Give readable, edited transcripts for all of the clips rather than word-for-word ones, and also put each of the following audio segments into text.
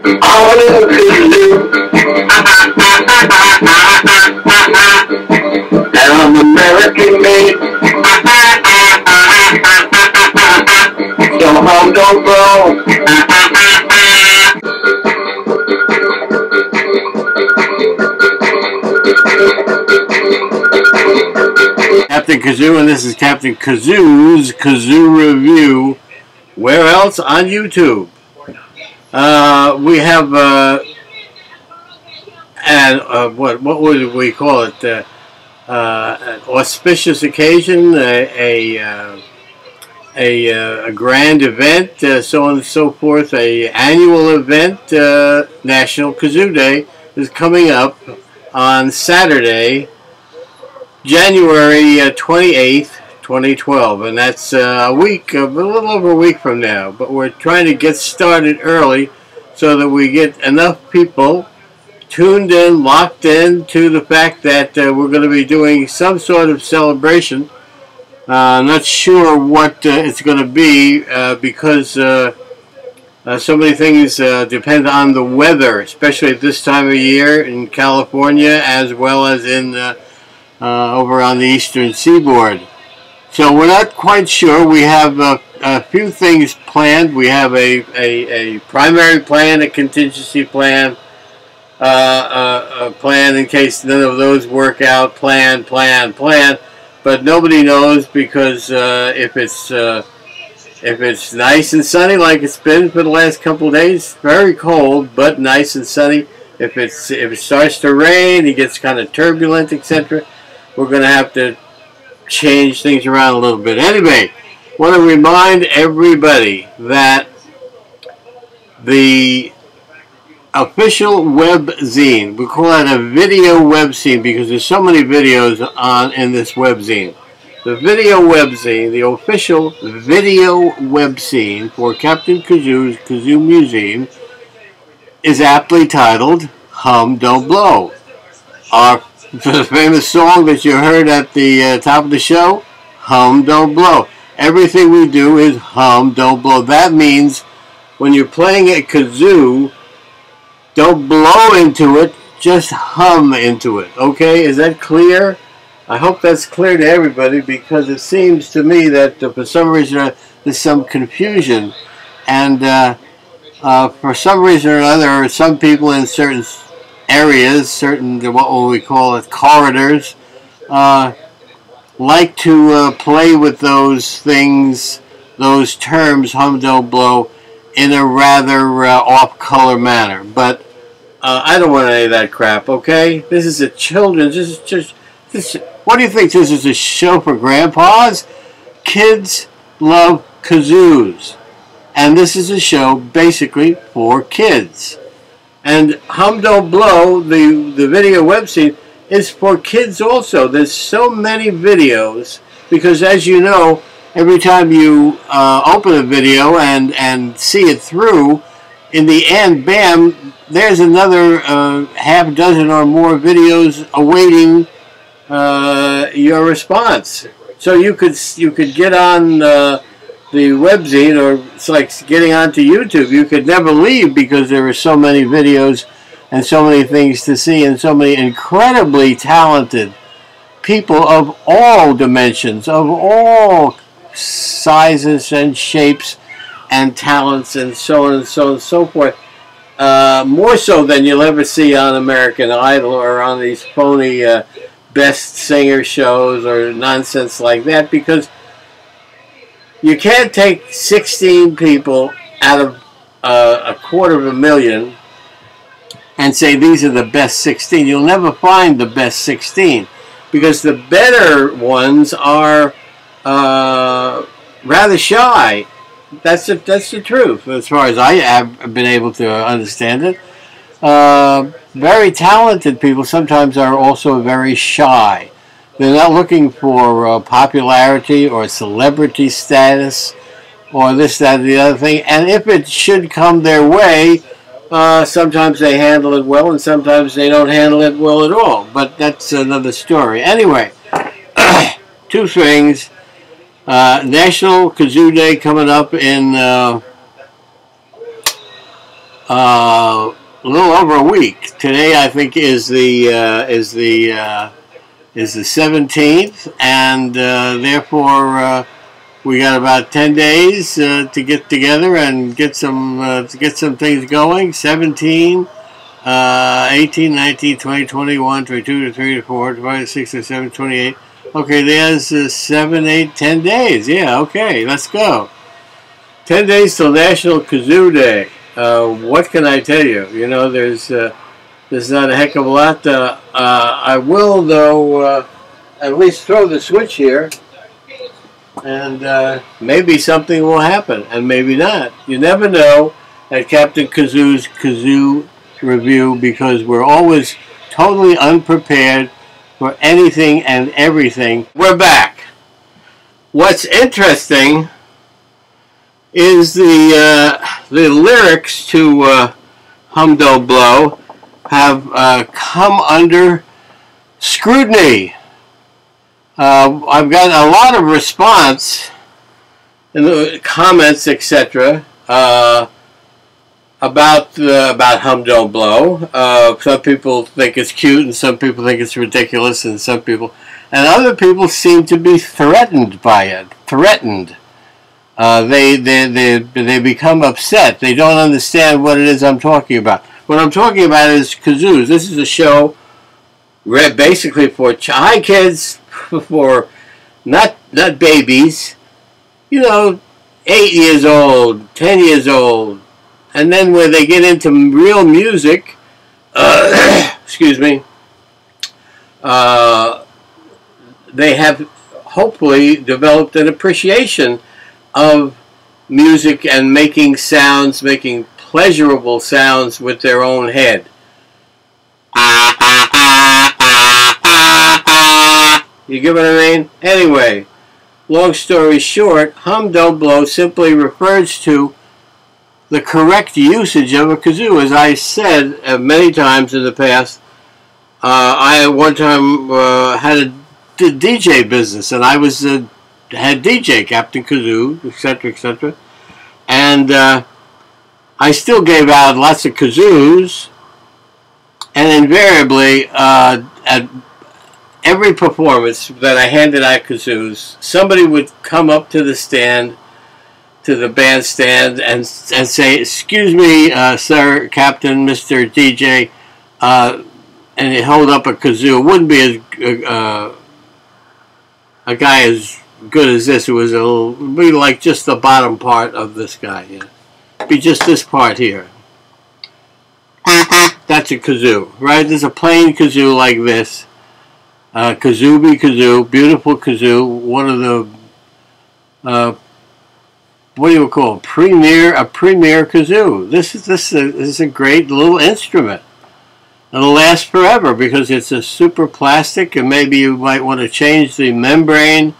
All of the kazoo. And I'm American made. So home don't blow. Captain Kazoo, and this is Captain Kazoo's Kazoo Review. Where else? On YouTube. We have what would we call it? An auspicious occasion, a grand event, so on and so forth. A annual event, National Kazoo Day, is coming up on Saturday, January 28th, 2012, and that's a little over a week from now. But we're trying to get started early so that we get enough people tuned in, locked in to the fact that we're going to be doing some sort of celebration. Not sure what it's going to be because so many things depend on the weather, especially at this time of year in California as well as in over on the eastern seaboard. So we're not quite sure. We have a few things planned. We have a primary plan, a contingency plan, a plan in case none of those work out, plan. But nobody knows because if it's nice and sunny like it's been for the last couple of days, very cold but nice and sunny. If it starts to rain, it gets kind of turbulent, etc. We're going to have to change things around a little bit. Anyway, I want to remind everybody that the official web zine, we call it a video web zine because there's so many videos in this web zine. The video web zine, the official video web zine for Captain Kazoo's Kazoo Museum, is aptly titled Hum Don't Blow. Our famous song that you heard at the top of the show, Hum Don't Blow. Everything we do is hum don't blow. That means when you're playing a kazoo, don't blow into it, just hum into it. Okay, is that clear? I hope that's clear to everybody because it seems to me that for some reason there's some confusion, and for some reason or another, some people in certain areas, certain what we call it corridors, like to play with those things, those terms, hum don't blow, in a rather off-color manner. But I don't want any of that crap, okay? This is a children's, what do you think, this is a show for grandpas? Kids love kazoos. And this is a show basically for kids. And Hum Don't Blow, the video web scene, is for kids also. There's so many videos because, as you know, every time you open a video and see it through, in the end, bam, there's another half dozen or more videos awaiting your response. So you could get on the webzine, or it's like getting onto YouTube. You could never leave because there are so many videos and so many things to see and so many incredibly talented people of all dimensions, of all sizes and shapes and talents and so on and so on and so forth. More so than you'll ever see on American Idol or on these phony best singer shows or nonsense like that, because you can't take 16 people out of 250,000 and say these are the best 16. You'll never find the best 16 because the better ones are rather shy. That's the truth as far as I have been able to understand it. Very talented people sometimes are also very shy. They're not looking for popularity or celebrity status or this, that, and the other thing. And if it should come their way, sometimes they handle it well and sometimes they don't handle it well at all. But that's another story. Anyway, two things. National Kazoo Day coming up in a little over a week. Today, I think, is the 17th, and therefore we got about 10 days to get together and get some things going. 17, 18, 19, 20, 21, 22, 23, 24, 26, 27, 28. Okay, there's 7, 8, 10 days. Yeah, okay, let's go. 10 days till National Kazoo Day. What can I tell you? You know, there's not a heck of a lot. I will, though, at least throw the switch here, and maybe something will happen, and maybe not. You never know at Captain Kazoo's Kazoo Review, because we're always totally unprepared for anything and everything. We're back. What's interesting is the lyrics to Humdo Blow have come under scrutiny. I've got a lot of response in the comments, etc., about Humdo Blow. Some people think it's cute, and some people think it's ridiculous, and other people seem to be threatened by it. Threatened. They become upset. They don't understand what it is I'm talking about. What I'm talking about is kazoos. This is a show basically for hi kids, for not babies, you know, 8 years old, 10 years old, and then when they get into real music, excuse me, they have hopefully developed an appreciation of music and making sounds, making pleasurable sounds with their own head. You get what I mean? Anyway, long story short, Humdo Blow simply refers to the correct usage of a kazoo. As I said many times in the past, I at one time had a DJ business, and I was had DJ, Captain Kazoo, etc., etc. And I still gave out lots of kazoos, and invariably at every performance that I handed out kazoos, somebody would come up to the stand, to the bandstand, and say, "Excuse me, sir, Captain, Mr. DJ," and he'd hold up a kazoo. It wouldn't be a guy as good as this. It was it'd be like just the bottom part of this guy. Yeah, it'd be just this part here. That's a kazoo, right? There's a plain kazoo like this. Kazooby Kazoo, beautiful kazoo, one of the what do you call it? A premier kazoo. This is a great little instrument. It'll last forever because it's a super plastic, and maybe you might want to change the membrane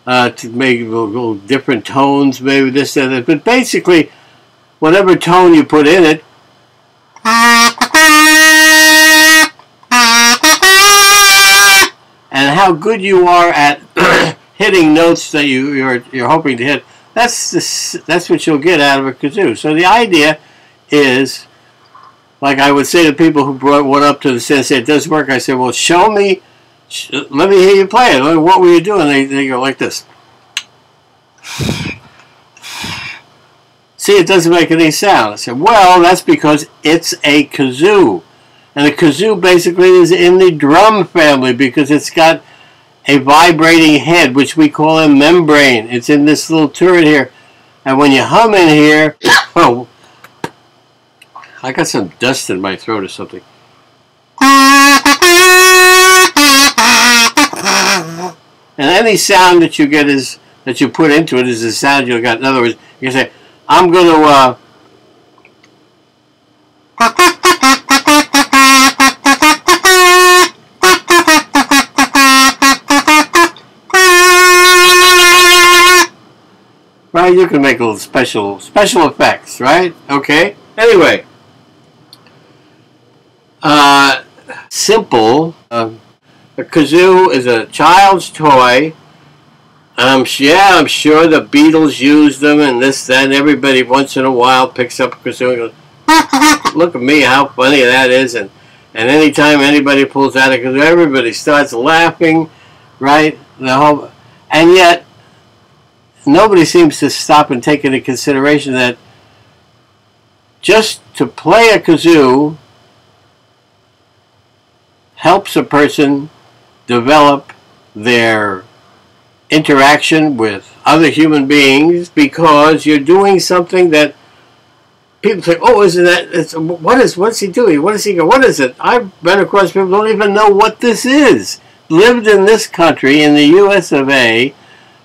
to make little different tones, maybe this and that. But basically, whatever tone you put in it, and how good you are at hitting notes that you're hoping to hit, that's what you'll get out of a kazoo. So the idea is, like I would say to people who brought one up to the stand and say it doesn't work, I said, well, show me, let me hear you play it. What were you doing? They go like this. See, it doesn't make any sound. I said, well, that's because it's a kazoo. And a kazoo basically is in the drum family because it's got a vibrating head, which we call a membrane. It's in this little turret here. And when you hum in here, oh, I got some dust in my throat or something. And any sound that you get that you put into it is the sound you'll get. In other words, you can say, I'm going to right? You can make a little special effects, right? Okay. Anyway, simple. A kazoo is a child's toy. I'm sure the Beatles used them and this, that, and everybody once in a while picks up a kazoo and goes, Look at me, how funny that is. And anytime anybody pulls out a kazoo, everybody starts laughing, right? And yet, nobody seems to stop and take into consideration that just to play a kazoo helps a person develop their interaction with other human beings, because you're doing something that people say, oh, isn't that, what's he doing? What is he going? What is it? I've been across people who don't even know what this is. Lived in this country, in the US of A,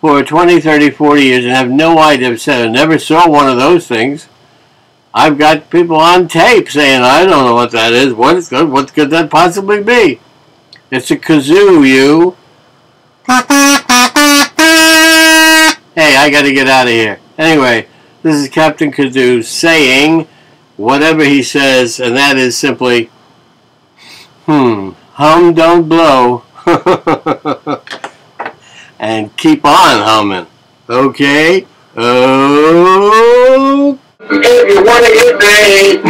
for 20, 30, 40 years and have no idea. I never saw one of those things. I've got people on tape saying, I don't know what that is. What could that possibly be? It's a kazoo, you. Hey, I got to get out of here. Anyway, this is Captain Kazoo saying whatever he says, and that is simply, hum, don't blow. And keep on humming. Okay? Oh. If you want to get paid.